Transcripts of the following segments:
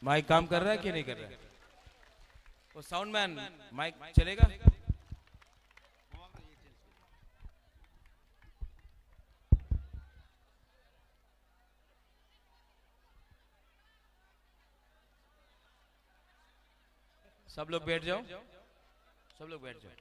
Mic काम कर रहा है कि नहीं कर रहा है? वो साउंड मैन, माइक चलेगा? सब लोग बैठ जाओ, सब लोग बैठ जाओ।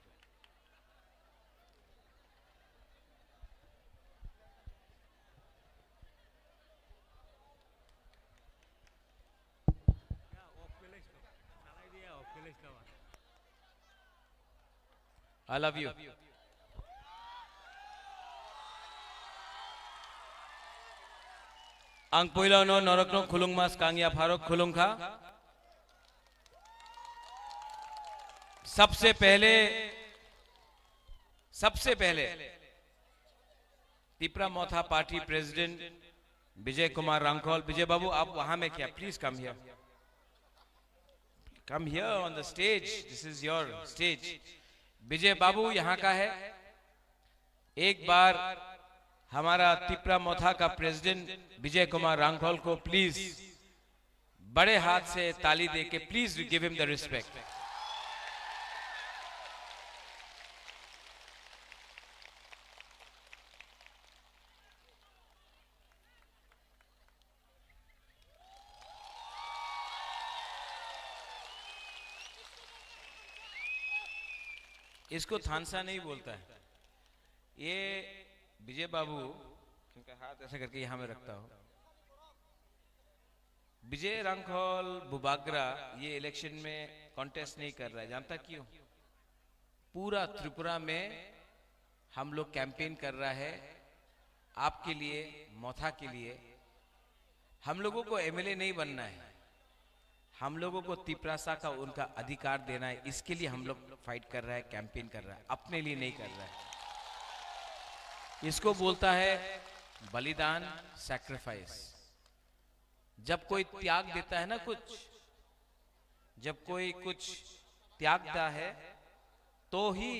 I love you. आंग पोइला नो नरकनो खुलुंग मास कांगिया फारोक खुलुंग खा। सबसे पहले सबसे पहले तिपरा मोथा पार्टी प्रेसिडेंट विजय कुमार रांखोल। विजय बाबू आप वहां में क्या, please come here, come here on the stage, this is your stage. Vijay Babu यहाँ का है। एक बार हमारा तिपरा मोथा का प्रेसिडेंट विजय कुमार रांखोल को प्लीज बड़े हाथ से ताली दे के please give him the respect. इसको थानसा नहीं बोलता है। ये विजय बाबू, इनका हाथ ऐसे करके यहां में रखता हूं। विजय रांखोल बुबागरा ये इलेक्शन में कॉन्टेस्ट नहीं कर रहा है, जानता क्यों? पूरा त्रिपुरा में हम लोग कैंपेन कर रहा है आपके लिए, मोथा के लिए। हम लोगों को एमएलए नहीं बनना है, हम लोगों को तिपरासा का उनका अधिकार देना है। इसके लिए हम लोग फाइट कर रहा है, कैंपेन कर रहा है, अपने लिए नहीं कर रहा है। इसको बोलता है बलिदान, सैक्रिफाइस। जब कोई त्याग देता है ना कुछ, जब कोई कुछ त्यागता है तो ही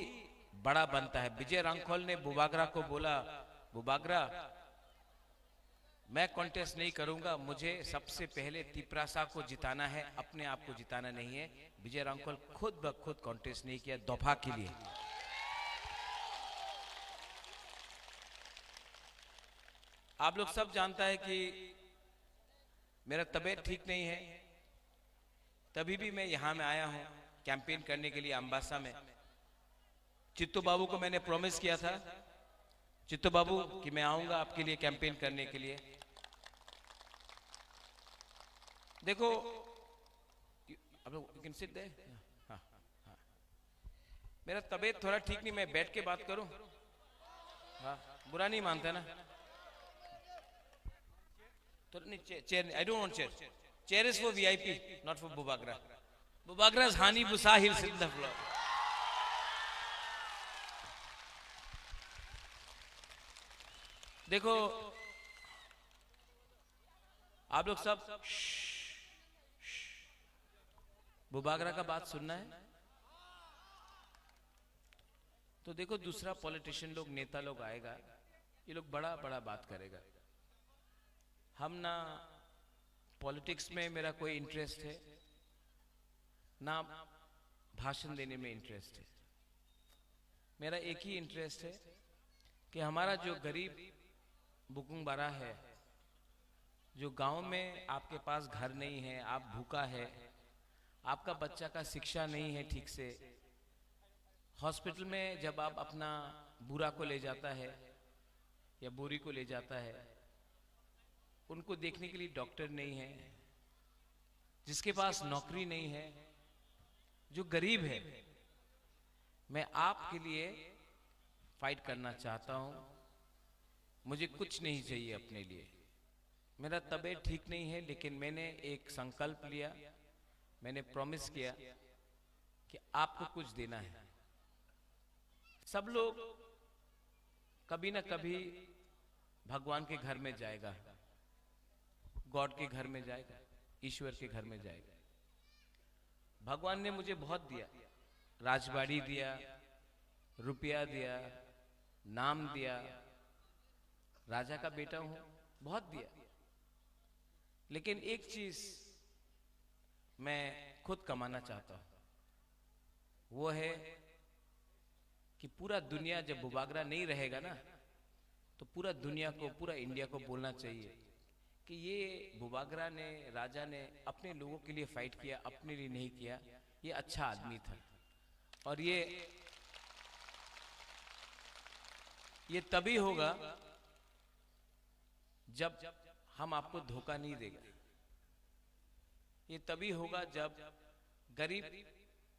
बड़ा बनता है। विजय रांखोल ने बुबागरा को बोला, बुबागरा मैं कॉन्टेस्ट नहीं करूंगा, मुझे सबसे पहले तिपरासा को जिताना है, अपने आप को जिताना नहीं है। विजय रांखोल खुद ब खुद कॉन्टेस्ट नहीं किया दफा के लिए। आप लोग सब जानता है कि मेरा तबीयत ठीक नहीं है, तभी भी मैं यहां में आया हूं कैंपेन करने के लिए अंबासा में। चित्तू बाबू को मैंने प्रॉमिस किया था, चित्तू बाबू कि मैं आऊंगा आपके लिए कैंपेन करने के लिए। देखो आप लोग यू कैन सिट देयर। हाँ, हाँ। मेरा तबीयत थोड़ा ठीक नहीं, मैं बैठ के बात करूं? हाँ, बुरा नहीं मानते ना? तो नहीं, chair, I don't want chair. Chair is for VIP, not for Bubagra. Bubagra is हानी बुसा हिल सिट द फ्लोर। देखो आप लोग सब बुबागरा का बात सुनना है तो देखो, दूसरा पॉलिटिशियन लोग, नेता लोग आएगा, ये लोग बड़ा बड़ा बात करेगा। हम ना पॉलिटिक्स में मेरा कोई इंटरेस्ट है ना भाषण देने में इंटरेस्ट है। मेरा एक ही इंटरेस्ट है कि हमारा जो गरीब बुकुंग बारा है, जो गांव में आपके पास घर नहीं है, आप भूखा है, आपका बच्चा का शिक्षा नहीं है ठीक से, हॉस्पिटल में जब आप अपना बुरा को ले जाता है या बुरी को ले जाता है, उनको देखने के लिए डॉक्टर नहीं है, जिसके पास नौकरी नहीं है, जो गरीब है, मैं आपके लिए फाइट करना चाहता हूं। मुझे कुछ नहीं चाहिए अपने लिए, मेरा तबीयत ठीक नहीं है, लेकिन मैंने एक संकल्प लिया, मैंने प्रॉमिस किया कि आपको कुछ देना है। सब लोग कभी ना कभी भगवान के घर में जाएगा, गॉड के घर में जाएगा, ईश्वर के घर में जाएगा। भगवान ने मुझे बहुत दिया, राजबाड़ी दिया, रुपया दिया, नाम दिया, राजा का बेटा हूं, बहुत दिया। लेकिन एक चीज मैं खुद कमाना चाहता हूं, वो है कि पूरा दुनिया जब बुबागरा नहीं रहेगा ना, तो पूरा दुनिया को, पूरा इंडिया को बोलना चाहिए कि ये बुबागरा ने, राजा ने अपने लोगों के लिए फाइट किया, अपने लिए नहीं किया, ये अच्छा आदमी था। और ये तभी होगा जब हम आपको धोखा नहीं देगा। ये तभी होगा जब गरीब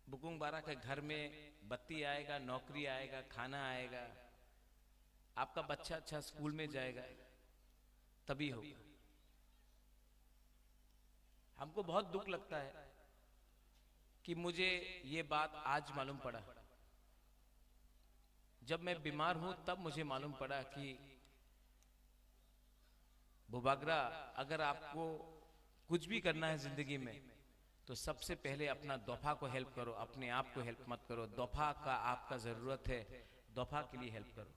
बुकुंग-बारा के घर में बत्ती आएगा, नौकरी आएगा, खाना आएगा, आपका बच्चा अच्छा स्कूल में जाएगा, तभी होगा। हमको बहुत दुख लगता है कि मुझे ये बात आज मालूम पड़ा। जब मैं बीमार हूं तब मुझे मालूम पड़ा कि बुबागरा, अगर आपको कुछ भी करना है जिंदगी में तो सबसे पहले अपना दोफा को हेल्प करो, अपने आप को हेल्प मत करो। दोफा का आपका जरूरत है, दोफा के लिए हेल्प करो।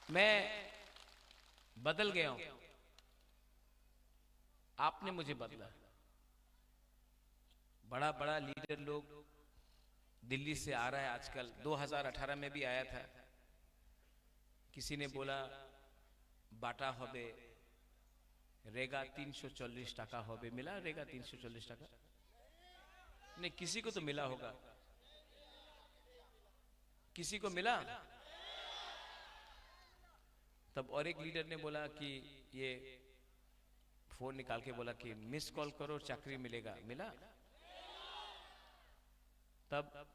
मैं बदल गया हूं, आपने मुझे बदला। बड़ा बड़ा लीडर लोग दिल्ली से आ रहा है आजकल, 2018 में भी आया था। किसी ने बोला बाटा होबे, रेगा 340 टाका होबे। मिला रेगा 340 टाका? नहीं, किसी को तो मिला होगा, किसी को मिला? तब और एक लीडर ने बोला कि ये फोन निकाल के बोला कि मिस कॉल करो, चाकरी मिलेगा। मिला? तब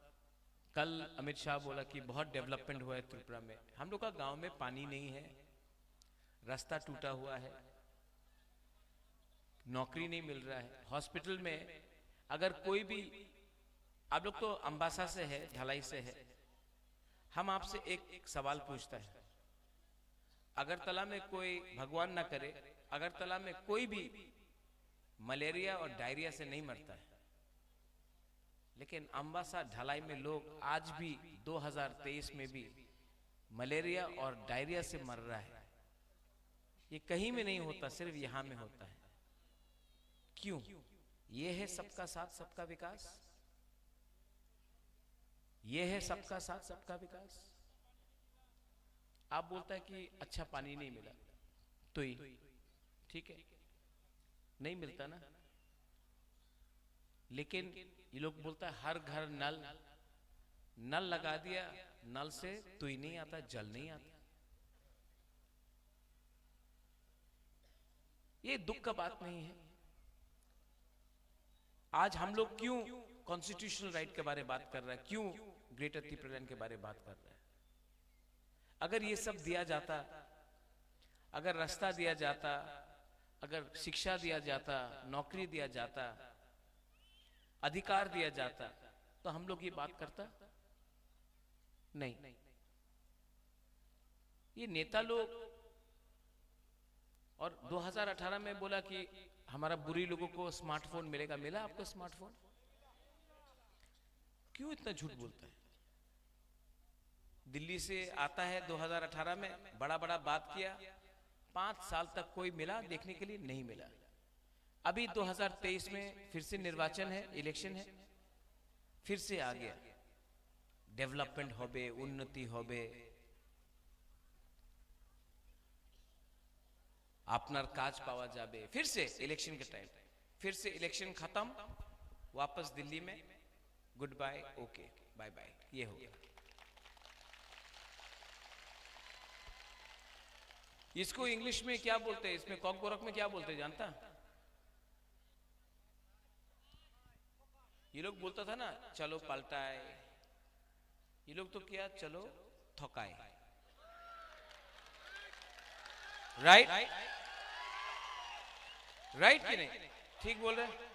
कल अमित शाह बोला कि बहुत डेवलपमेंट हुआ है त्रिपुरा में। हम लोग का गांव में पानी नहीं है, रास्ता टूटा हुआ है, नौकरी नहीं मिल रहा है। हॉस्पिटल में अगर कोई भी, आप लोग तो अंबासा से है, ढलाई से है, हम आपसे एक सवाल पूछता है। अगरतला में कोई, भगवान ना करे, अगरतला में कोई भी मलेरिया और डायरिया से नहीं मरता है, लेकिन अंबासा ढलाई में लोग आज भी 2023 में भी मलेरिया और डायरिया से मर रहा है। ये कहीं में नहीं होता, सिर्फ यहां में होता है। क्यों? ये है सबका साथ सबका विकास, ये है सबका साथ सबका विकास। आप बोलता है कि अच्छा पानी नहीं मिला, तो ही ठीक है, नहीं मिलता ना। लेकिन ये लोग बोलता है हर घर नल, नल लगा दिया, नल से तो ही नहीं आता, जल नहीं आता। ये दुख का बात नहीं है। आज हम लोग क्यों कॉन्स्टिट्यूशनल राइट के बारे में बात कर रहे हैं, क्यों ग्रेटर त्रिपुरा के बारे में बात कर रहे हैं? अगर ये सब दिया जाता, अगर रास्ता दिया जाता, अगर शिक्षा दिया जाता, नौकरी दिया जाता, अधिकार दिया जाता, तो हम लोग ये बात करता नहीं। ये नेता लोग, और 2018 में बोला कि हमारा बुरी लोगों को स्मार्टफोन मिलेगा। मिला आपको स्मार्टफोन? क्यों इतना झूठ बोलता है? दिल्ली से आता है 2018 में, बड़ा बड़ा बात किया, 5 साल तक कोई मिला देखने के लिए? नहीं मिला। अभी 2023 में फिर से निर्वाचन है, इलेक्शन है, फिर से आ गया, डेवलपमेंट होबे, उन्नति होबे, आपनार काज पावा जाबे। फिर से इलेक्शन के टाइम, फिर से इलेक्शन खत्म, वापस दिल्ली में good bye, okay bye bye, ये हो गया। इसको इंग्लिश में क्या बोलते हैं? इसमें कॉकबोरक में क्या बोलते हैं जानता? ये लोग बोलता था ना चलो पलटाए, ये लोग तो क्या, चलो थकाए। राइट? राइट कि नहीं? ठीक बोल रहे?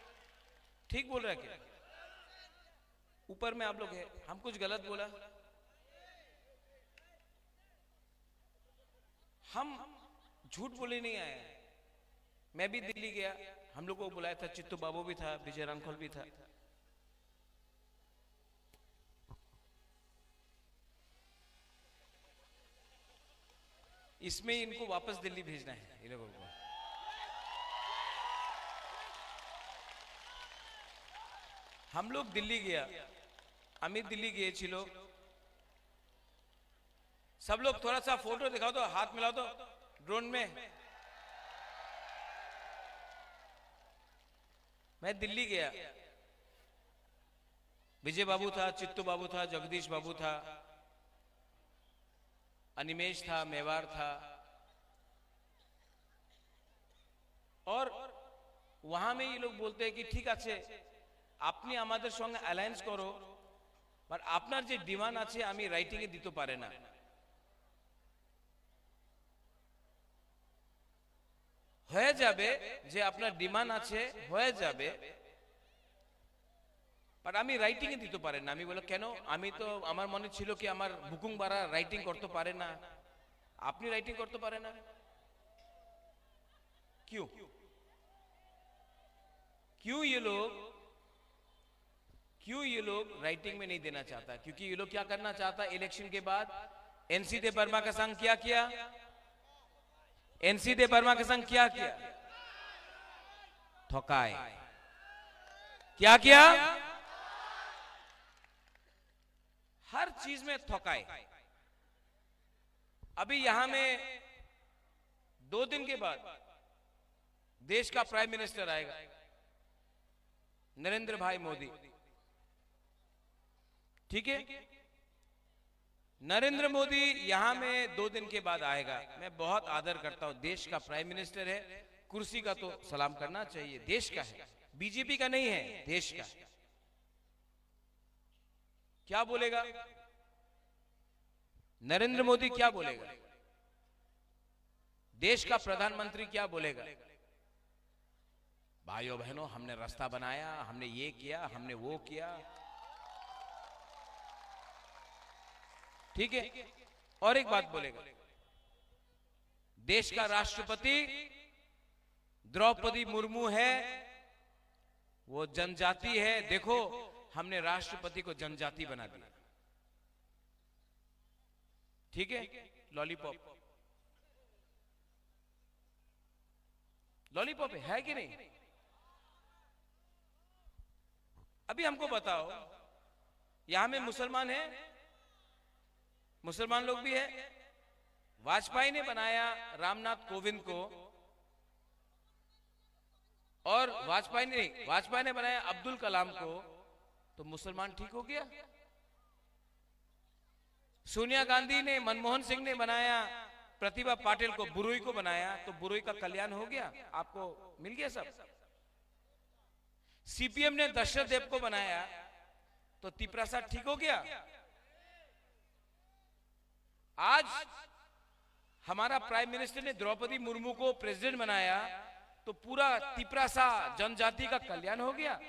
ठीक बोल रहे क्या? ऊपर में आप लोग है, हम कुछ गलत बोला? हम झूठ बोले नहीं आए। मैं भी दिल्ली गया, हम लोग को बुलाया था, चित्तू बाबू भी था, विजय रामखोल भी था। इसमें इनको वापस दिल्ली भेजना है, ये लोगों को। हम लोग दिल्ली गया, अमित दिल्ली गए छिलो, सब लोग थोड़ा सा फोटो दिखाओ तो, हाथ मिलाओ तो ड्रोन में। मैं दिल्ली गया, विजय बाबू था, चित्तू बाबू था, जगदीश बाबू था, अनिमेश था, मेवार था, और वहां में ये लोग बोलते हैं कि ठीक আছে আপনি আমাদের সঙ্গে অ্যালায়েন্স করো, বাট আপনার যে ডিমান্ড আছে আমি রাইটিং এ দিতে পারে না। হয়ে যাবে যে আপনার ডিমান্ড আছে, হয়ে যাবে, বাট আমি রাইটিং এ দিতে পারে না। আমি বলে কেন? আমি তো, আমার মনে ছিল কি আমার বুকুং বারা রাইটিং করতে পারে না, আপনি রাইটিং করতে পারে না, क्यों क्यों ये लोग राइटिंग में नहीं देना चाहता? क्योंकि ये लोग क्या करना चाहता? इलेक्शन के बाद एनसी दे बर्मा का संघ क्या किया? एनसी दे बर्मा का संघ क्या किया? ठोकाए। क्या किया? हर चीज में ठोकाए। अभी यहां में 2 दिन के बाद देश का प्राइम मिनिस्टर आएगा, नरेंद्र भाई मोदी, ठीक है? नरेंद्र मोदी यहां में 2 दिन के बाद आएगा। मैं बहुत आदर करता हूं, देश का प्राइम मिनिस्टर है, कुर्सी का तो सलाम करना चाहिए, देश का है, बीजेपी का नहीं है, देश का। क्या बोलेगा नरेंद्र मोदी? क्या बोलेगा? देश का प्रधानमंत्री क्या बोलेगा? भाइयों बहनों, हमने रास्ता बनाया, हमने ये किया, हमने वो किया, ठीक है? और एक बात बोलेगा, देश का राष्ट्रपति द्रौपदी मुर्मू है, वो जनजाति है, देखो हमने राष्ट्रपति को जनजाति बना दिया, ठीक है? लॉलीपॉप, लॉलीपॉप है कि नहीं? अभी हमको बताओ, यहां में मुसलमान है, मुसलमान लोग भी है। वाजपेयी ने बनाया रामनाथ कोविंद को, और वाजपेयी ने बनाया अब्दुल कलाम को, तो मुसलमान ठीक हो गया। सोनिया गांधी ने, मनमोहन सिंह ने बनाया प्रतिभा पाटिल को, बुरुई को बनाया, तो बुरुई का कल्याण हो गया, आपको मिल गया सब। सीपीएम ने दशरथ देव को बनाया, तो तिपरासा ठीक हो गया। आज हमारा प्राइम मिनिस्टर ने द्रौपदी मुर्मू को प्रेसिडेंट बनाया, तो पूरा तिपरासा जनजाति का कल्याण हो गया।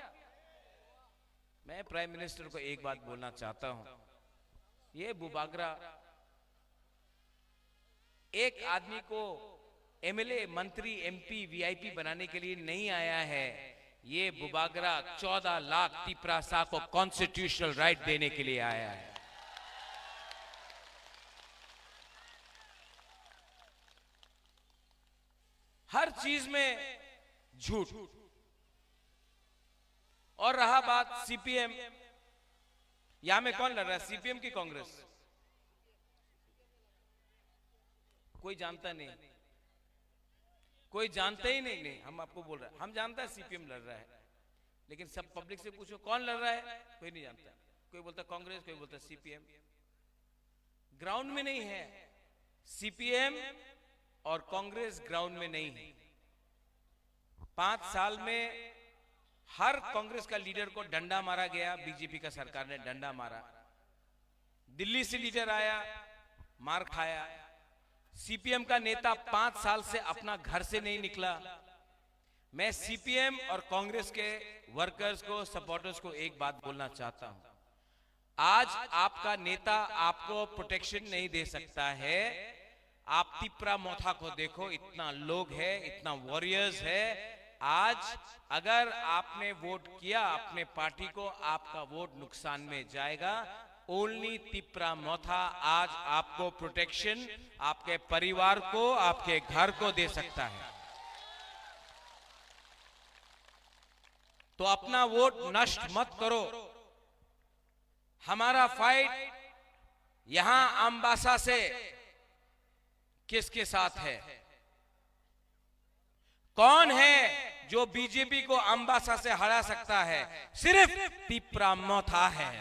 मैं प्राइम मिनिस्टर को एक बात बोलना चाहता हूं, ये बुबागरा एक आदमी को एमएलए, मंत्री, एमपी, वीआईपी बनाने के लिए नहीं आया है। ये बुबागरा 14 लाख तिपरासा को कॉन्स्टिट्यूशनल राइट देने के लिए आया है। हर चीज में झूठ। और रहा बात सीपीएम, यहां में कौन लड़ रहा है, सीपीएम की कांग्रेस? कोई जानता नहीं, कोई जानते ही नहीं। हम आपको बोल रहे हैं, हम जानता है सीपीएम लड़ रहा है, लेकिन सब पब्लिक से पूछो कौन लड़ रहा है, कोई नहीं जानता। कोई बोलता कांग्रेस, कोई बोलता सीपीएम। ग्राउंड में नहीं है, सीपीएम और कांग्रेस ग्राउंड में नहीं है। 5 साल में हर कांग्रेस का लीडर को डंडा मारा गया, बीजेपी का सरकार ने डंडा मारा। दिल्ली से लीडर आया, मार खाया। सीपीएम का नेता 5 साल से अपना घर से नहीं निकला। मैं सीपीएम और कांग्रेस के वर्कर्स को, सपोर्टर्स को एक बात बोलना चाहता हूं, आज आपका नेता आपको प्रोटेक्शन नहीं दे सकता है। आप तिपरा मोथा को देखो, इतना लोग है, इतना वॉरियर्स है। आज अगर आपने वोट किया अपने पार्टी को, आपका वोट नुकसान में जाएगा। ओनली तिपरा मोथा आज आपको प्रोटेक्शन, आपके परिवार को, आपके घर को दे सकता है। तो अपना वोट नष्ट मत करो। हमारा फाइट यहां अम्बासा से किसके साथ है? कौन है जो बीजेपी को अम्बासा से हरा सकता है? सिर्फ तिपरा मोथा है।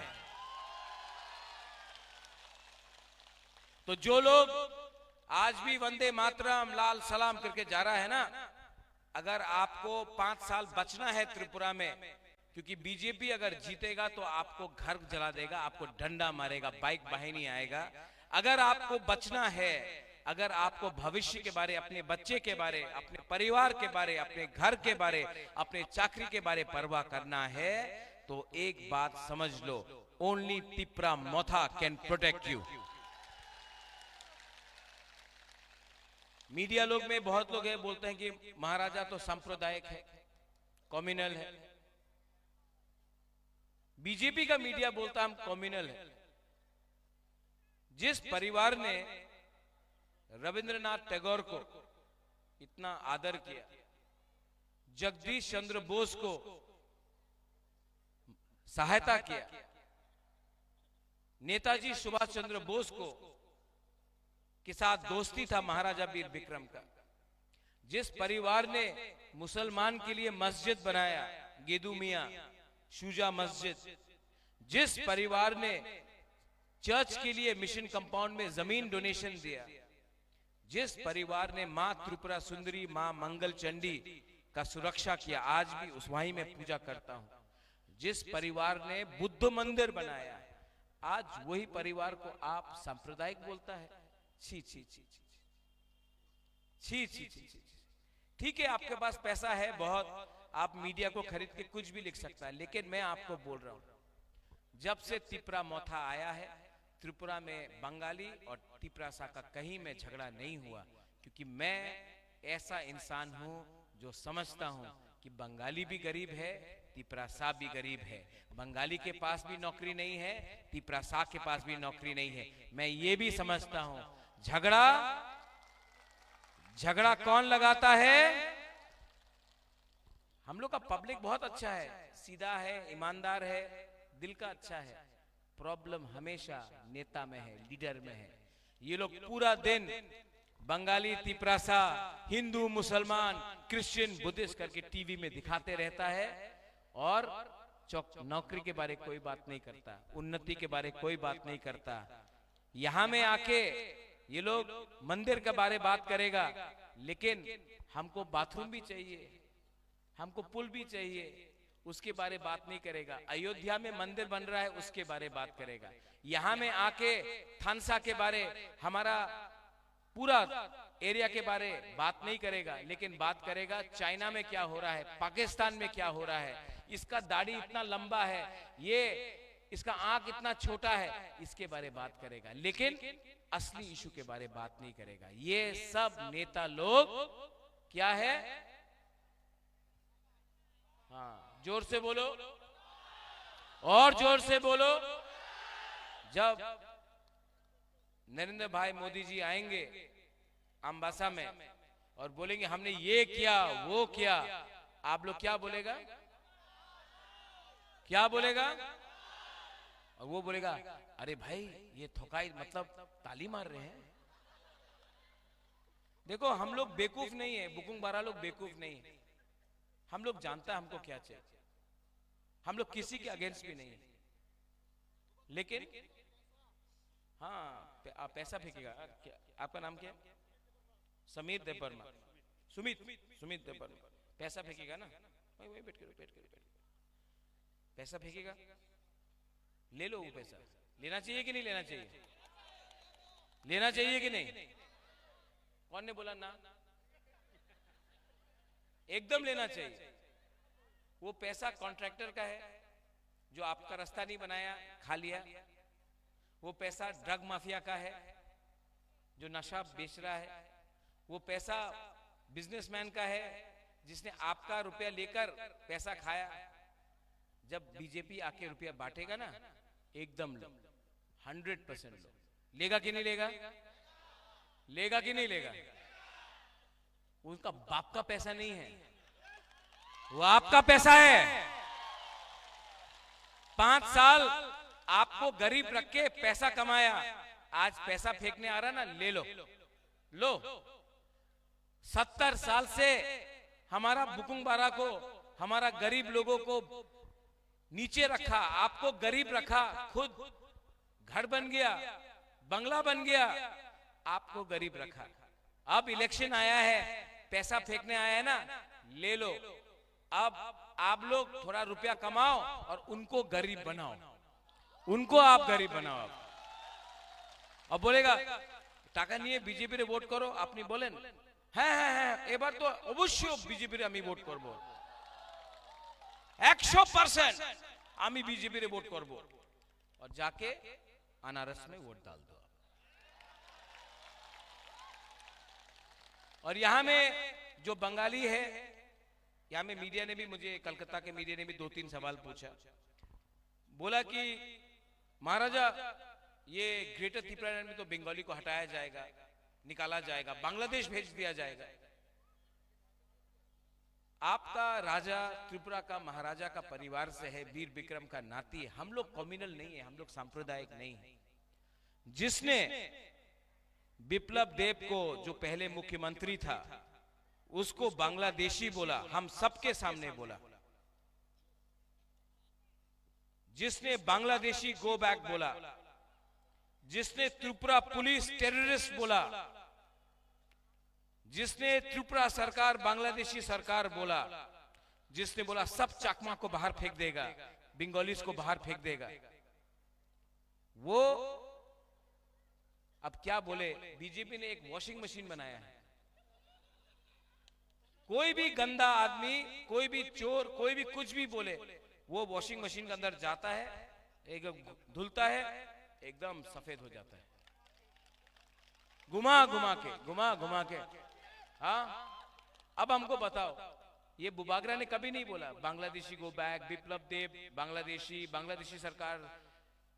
तो जो लोग आज भी वंदे मातरम लाल सलाम करके जा रहा है ना, अगर आपको 5 साल बचना है त्रिपुरा में, क्योंकि बीजेपी अगर जीतेगा तो आपको घर जला देगा, आपको डंडा मारेगा, बाइक वाहिनी आएगा। अगर आपको बचना है, अगर आपको भविष्य के बारे, अपने बच्चे के बारे, अपने परिवार के बारे, अपने घर के बारे, अपने चाकरी के बारे परवाह करना है, तो एक बात समझ लो, only Tipra Motha can protect you. Media लोग में बहुत लोग हैं बोलते हैं कि महाराजा तो सांप्रदायिक है, कम्युनल है। बीजेपी का मीडिया बोलता हम कम्युनल है। जिस परिवार ने रविंद्रनाथ टैगोर को इतना आदर किया, जगदीश चंद्र बोस को सहायता किया, नेताजी सुभाष चंद्र बोस को के साथ दोस्ती था महाराजा वीर विक्रम का, जिस परिवार ने मुसलमान के लिए मस्जिद बनाया, गेदू मियां शुजा मस्जिद, जिस परिवार ने चर्च के लिए मिशन कंपाउंड में जमीन डोनेशन दिया, जिस परिवार ने मां त्रिपुरा सुंदरी, मां मंगल चंडी का सुरक्षा किया, आज भी उस वहीं में पूजा करता हूं, जिस परिवार ने बुद्ध मंदिर बनाया, आज वही परिवार को आप सांप्रदायिक बोलता है। छी छी छी छी छी छी छी छी। ठीक है, आपके पास पैसा है बहुत, आप मीडिया को खरीद के कुछ भी लिख सकता है, लेकिन मैं आपको बोल रहा हूं, जब से तिपरा मोथा आया है, त्रिपुरा में बंगाली और तिपरासा का कहीं में झगड़ा नहीं हुआ, क्योंकि मैं ऐसा इंसान हूं जो समझता हूं कि बंगाली भी गरीब है, तिपरासा भी गरीब है। बंगाली के पास भी नौकरी नहीं है, तिपरासा के पास भी नौकरी नहीं है। मैं ये भी समझता हूं झगड़ा कौन लगाता है? हम लोग का पब्लिक बहुत अच्छा है, सीधा है, ईमानदार है, दिल का अच्छा है। प्रॉब्लम हमेशा नेता में है, लीडर में है। ये लोग पूरा दिन बंगाली, तिपरासा, हिंदू, मुसलमान, क्रिश्चियन, बुद्धिस्ट करके टीवी में दिखाते रहता है और नौकरी के बारे कोई बात नहीं करता, उन्नति के बारे कोई बात नहीं करता। यहां में आके ये लोग मंदिर के बारे बात करेगा, लेकिन हमको बाथरूम भी चाहिए, हमको पुल भी चाहिए, उसके बारे बात नहीं करेगा। अयोध्या में मंदिर बन रहा है, उसके बारे बात करेगा। यहां में आके थानसा के बारे, हमारा पूरा एरिया के बारे बात नहीं करेगा, लेकिन बात करेगा चाइना में क्या हो रहा है, पाकिस्तान में क्या हो रहा है, इसका दाढ़ी इतना लंबा है, ये इसका आंख इतना छोटा है, इसके बारे बात करेगा, लेकिन असली इशू के बारे बात नहीं करेगा। ये सब नेता लोग क्या है? हाँ, जोर से बोलो और जोर से बोलो। जब नरेंद्र भाई मोदी जी आएंगे अम्बासा में और बोलेंगे हमने ये किया वो किया, आप लोग क्या बोलेगा? क्या बोलेगा? और वो बोलेगा अरे भाई ये थोकाई, मतलब ताली मार रहे हैं। देखो हम लोग बेवकूफ नहीं है, बुकुंग बारा लोग बेवकूफ नहीं है। हम लोग जानता है हमको क्या चाहिए, हम लोग किसी के अगेंस्ट भी नहीं है, लेकिन हाँ आप पैसा फेंकेगा। आपका नाम क्या? समीर देवर्मा, सुमित देवर्मा। पैसा फेंकेगा ना, वही बैठ करो, पैसा फेंकेगा, ले लो वो पैसा। लेना चाहिए कि नहीं लेना चाहिए? लेना चाहिए कि नहीं? कौन ने बोला ना? एकदम लेना चाहिए। वो पैसा कॉन्ट्रैक्टर का है जो आपका रास्ता नहीं बनाया, खा लिया। वो पैसा ड्रग माफिया का है जो नशा बेच रहा है। वो पैसा बिजनेसमैन का है जिसने आपका रुपया लेकर पैसा खाया। जब बीजेपी आके रुपया बांटेगा ना, एकदम लो, 100% लो। लेगा कि नहीं लेगा? लेगा कि नहीं लेगा? उनका बाप का पैसा नहीं है, वो आपका पैसा है। 5 साल आपको गरीब रख के पैसा कमाया, आज पैसा फेंकने आ रहा ना, ले लो लो। 70 साल से हमारा बुकुंग बारा को, हमारा गरीब लोगों को नीचे रखा, आपको गरीब रखा, खुद घर बन गया, बंगला बन गया, आपको गरीब रखा। अब इलेक्शन आया है, पैसा फेंकने आया है ना, ले लो। अब आप लोग थोड़ा रुपया कमाओ और उनको गरीब बनाओ, उनको आप गरीब बनाओ। अब बोलेगा টাকা নিয়ে বিজেপির ভোট করো, আপনি বলেন হ্যাঁ হ্যাঁ হ্যাঁ এবার তো অবশ্যই বিজেপির আমি ভোট করব, 100% আমি বিজেপির ভোট করব। और जाके अनारस में वोट डाल दो। और यहां में जो बंगाली है, यहां में मीडिया ने भी मुझे, कलकत्ता के मीडिया ने भी 2-3 सवाल पूछा। बोला कि महाराजा ये ग्रेटर त्रिपुरा में तो बंगाली को हटाया जाएगा, निकाला जाएगा, बांग्लादेश भेज दिया जाएगा। आपका राजा त्रिपुरा का महाराजा का परिवार से है, वीर विक्रम का नाती है। हम लोग कम्युनल नहीं है, हम लोग सांप्रदायिक नहीं है। जिसने विप्लव देव को, जो पहले मुख्यमंत्री था, उसको बांग्लादेशी बोला, हम सबके सामने बोला। जिसने बांग्लादेशी गो बैक बोला, जिसने त्रिपुरा पुलिस टेररिस्ट बोला, जिसने त्रिपुरा सरकार बांग्लादेशी सरकार बोला, जिसने बोला सब चकमा को बाहर फेंक देगा, बंगालीज को बाहर फेंक देगा, वो अब क्या बोले। बीजेपी ने एक वॉशिंग मशीन बनाया है। कोई भी गंदा आदमी, कोई भी चोर, कोई भी कुछ भी बोले, वो वॉशिंग मशीन के अंदर जाता है, एक धुलता है, एकदम सफेद हो जाता है, घुमा घुमा के। हाँ, अब हमको बताओ, ये बुबागरा ने कभी नहीं बोला बांग्लादेशी गो बैक, विप्लव देव बांग्लादेशी सरकार,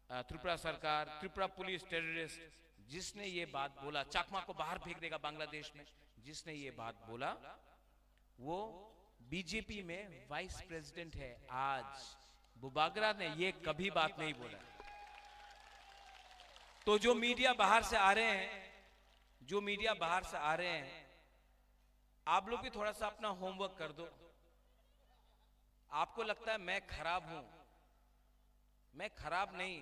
त्रिपुरा सरकार, त्रिपुरा पुलिस टेररिस्ट, जिसने ये बात बोला, चकमा को बाहर फेंक देगा बांग्लादेश में, जिसने ये बात बोला वो बीजेपी में वाइस प्रेसिडेंट है आज। बुबागरा ने ये कभी बात नहीं बोला। तो जो मीडिया बाहर से आ रहे हैं, जो मीडिया बाहर से आ रहे हैं, आप लोग भी थोड़ा सा अपना होमवर्क कर दो। आपको लगता है मैं खराब हूं, मैं खराब नहीं,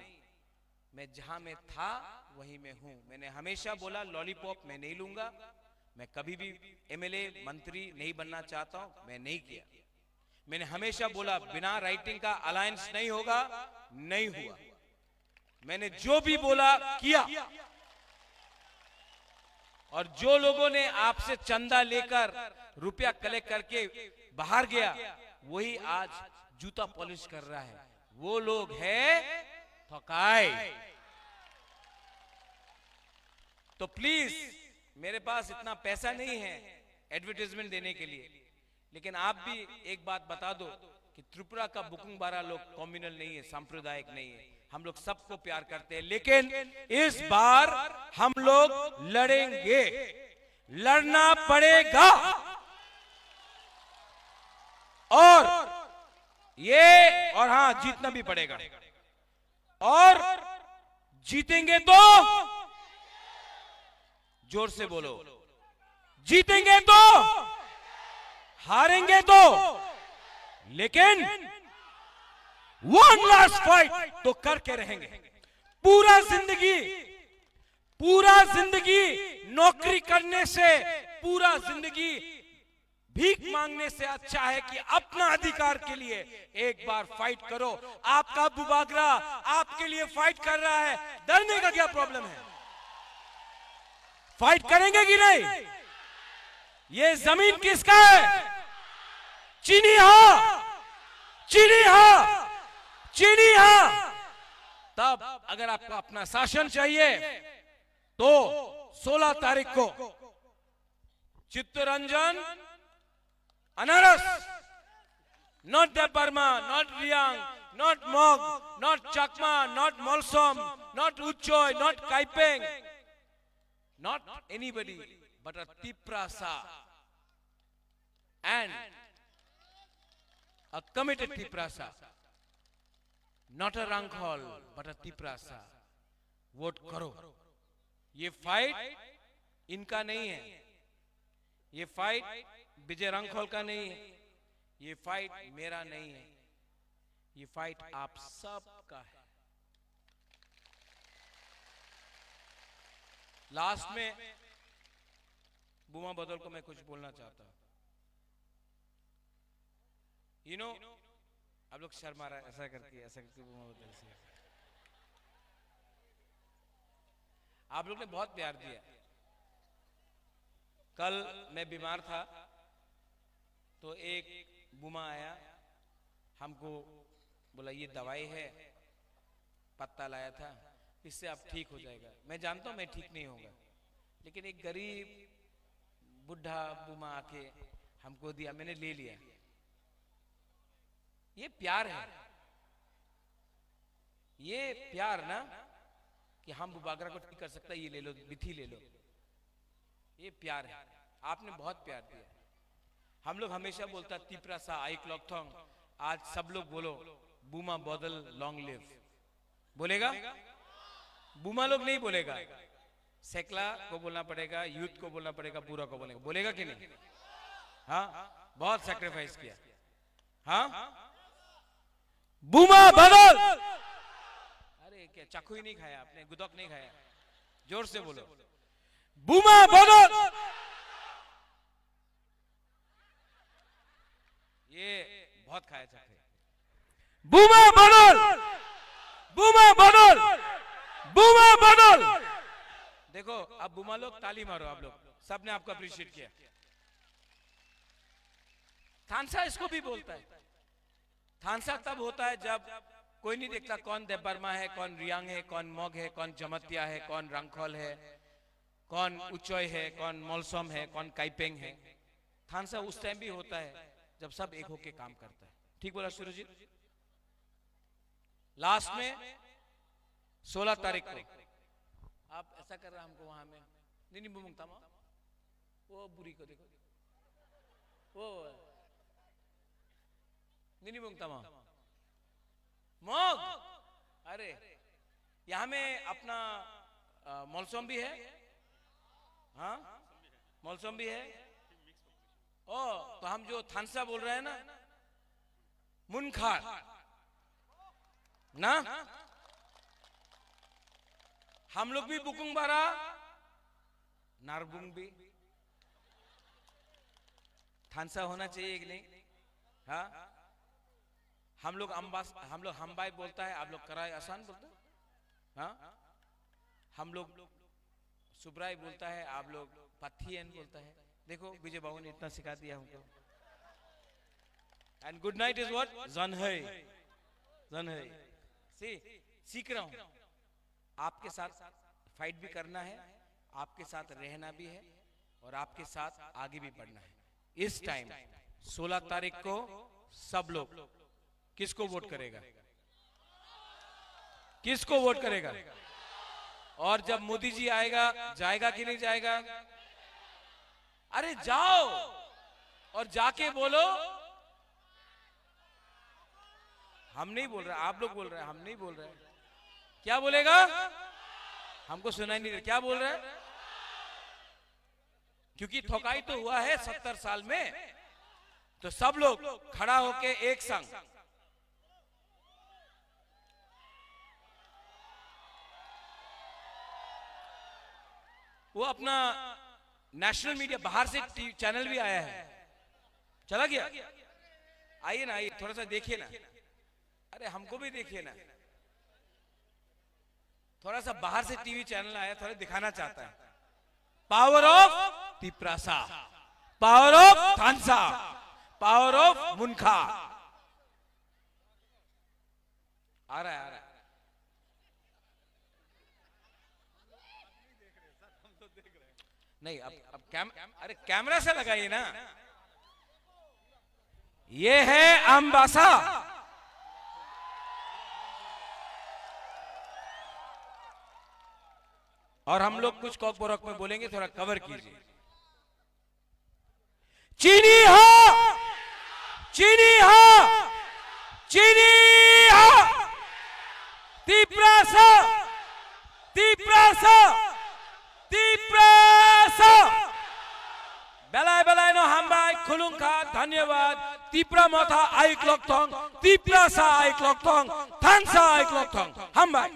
मैं जहां मैं था वहीं मैं हूं। मैंने हमेशा बोला लॉलीपॉप मैं नहीं लूंगा, मैं कभी भी एमएलए मंत्री नहीं बनना चाहता हूं, मैं नहीं किया। मैंने हमेशा बोला बिना राइटिंग का अलायंस नहीं होगा, नहीं हुआ। मैंने जो भी बोला किया। और जो लोगों ने आपसे चंदा लेकर रुपया कलेक्ट करके बाहर गया, वही आज जूता पॉलिश कर रहा है। वो लोग है ठकाई। तो प्लीज, मेरे पास इतना पैसा नहीं है एडवर्टाइजमेंट देने के लिए, लेकिन आप भी एक बात बता दो कि त्रिपुरा का बुकुंग बारा लोग कम्युनल नहीं है, सांप्रदायिक नहीं है, हम लोग सबको प्यार करते हैं। लेकिन इस बार हम लोग लड़ेंगे, लड़ना पड़ेगा। और हाँ, जीतना भी पड़ेगा। और जीतेंगे तो जोर से बोलो, जीतेंगे तो, हारेंगे तो, लेकिन वन लास्ट फाइट तो करके रहेंगे। पूरा जिंदगी नौकरी करने से, पूरा जिंदगी भीख मांगने से अच्छा है कि अपना अधिकार के लिए एक बार फाइट करो। आपका बुबागरा आपके लिए फाइट कर रहा है, डरने का क्या प्रॉब्लम है? फाइट करेंगे कि नहीं? ये जमीन किसका है? चीनी हाँ। तब अगर आपको अपना शासन चाहिए तो 16 तारीख को चित्तरंजन, अनारस, not the Burma, not Riang, not Mog, not Chakma, not Molsom, not Uchoy, not Kaipeng, not anybody but a Tiprasa, and a committed Tiprasa not a Rangkhol but a Tiprasa, vote करो। ये फाइट इनका नहीं है, ये फाइट विजय रंगखोल का नहीं है, ये फाइट मेरा नहीं है, ये फाइट आप सब का है। लास्ट में बुमा बदल को मैं कुछ बोलना चाहता हूं। यू नो, आप लोग शर्मा रहा है ऐसा करके बुमा बदल से आप लोग ने बहुत प्यार दिया। कल मैं बीमार था तो एक बुमा आया, हमको बोला ये दवाई है, पत्ता लाया था, इससे आप ठीक हो जाएगा। मैं जानता हूं मैं ठीक नहीं होगा, लेकिन एक गरीब बुढ़ा बुमा आके हमको दिया, मैंने ले लिया। ये प्यार है, ये प्यार ना कि हम बुबागरा को ठीक कर सकता है, ये ले लो, बिथी ले लो, ये प्यार है। आपने बहुत प्यार दिया। हम लोग हमेशा बोलता तिपरासा आई क्लॉक थोंग, आज सब लोग बोलो बुमा बदल लॉन्ग लिव। बोलेगा? बुमा लोग नहीं बोलेगा, सेकला को बोलना पड़ेगा, यूथ को बोलना पड़ेगा, पूरा को बोलेगा। बोलेगा कि नहीं? हाँ, बहुत सैक्रिफाइस किया। हाँ, बुमा बदल। अरे क्या चाकू ही नहीं खाया आपने, गुदक नहीं खाया? जोर से बोलो, बुमा बदल। ये बहुत खाया चाकू। बुमा बदल, बुमा बदल, बुमा बदल। देखो अब बुमा लोग ताली मारो, आप लोग सबने आपको अप्रिशिएट किया। थानसा इसको भी बोलता है। थानसा तब होता है जब कोई नहीं देखता कौन देबबर्मा है, कौन रियांग है, कौन मोग है, कौन जमतिया है, कौन रंगखोल है, कौन उचोय है, कौन मोलसोम है, कौन काइपेंग है। थानसा उस टाइम भी होता है जब सब एक होके काम करता है। ठीक बोला सूरजीत? लास्ट में 16 तारीख को आप ऐसा कर रहा हमको वहां में नहीं बुमुंगता मा, वो बुरी को देखो, वो नहीं बुमुंगता मा मोग। अरे यहां में अपना मौलसोम भी है, हाँ मौलसोम भी है। ओ तो हम जो थानसा बोल रहे हैं ना, मुनखार ना, हम लोग भी बुकुंग बारा नारबुंग भी थानसा होना चाहिए कि नहीं? हाँ, हम लोग हमबाई बोलता है, आप लोग कराई आसान बोलते हैं। हाँ, हम लोग सुब्राई बोलता है, आप लोग पथियन बोलता है। देखो विजय बाबू ने इतना सिखा दिया हमको। And good night is what? जनहै, जनहै। सीख रहा हूं, आपके साथ फाइट भी करना है, आपके साथ रहना भी है, और आपके साथ आगे भी बढ़ना है। इस टाइम 16 तारीख को सब लोग किसको वोट करेगा? किसको वोट करेगा? और जब मोदी जी आएगा, जाएगा कि नहीं जाएगा? अरे जाओ और जाके बोलो। हम नहीं बोल रहे, आप लोग बोल रहे हैं, हम नहीं बोल रहे। क्या बोलेगा? हमको सुनाई नहीं दे क्या बोल रहे हैं, क्योंकि ठोकाई तो हुआ है 70 साल में। तो सब लोग खड़ा होके एक संग वो अपना नेशनल मीडिया, बाहर से चैनल भी आया है, चला गया। आइए ना, आइए थोड़ा सा देखिए ना। अरे हमको भी देखिए ना, थोड़ा सा बाहर से टीवी चैनल आया, थोड़ा दिखाना चाहता है। Power of Tiprasa, power of थानसा, पावर ऑफ मुनखा। आ रहा है, आ रहा है। नहीं अब अरे कैमरा से लगाइए ना। ये है अम्बासा, और हम लोग कुछ कॉकबोरक में बोलेंगे, थोड़ा कवर कीजिए। चीनी हा, चीनी हा, चीनी हा, Tiprasa, Tiprasa, Tiprasa. Belai no hambai khulungkha dhanyawad. Tipra motha aik loktong, Tiprasa aik loktong, Thansa aik loktong. Hambai.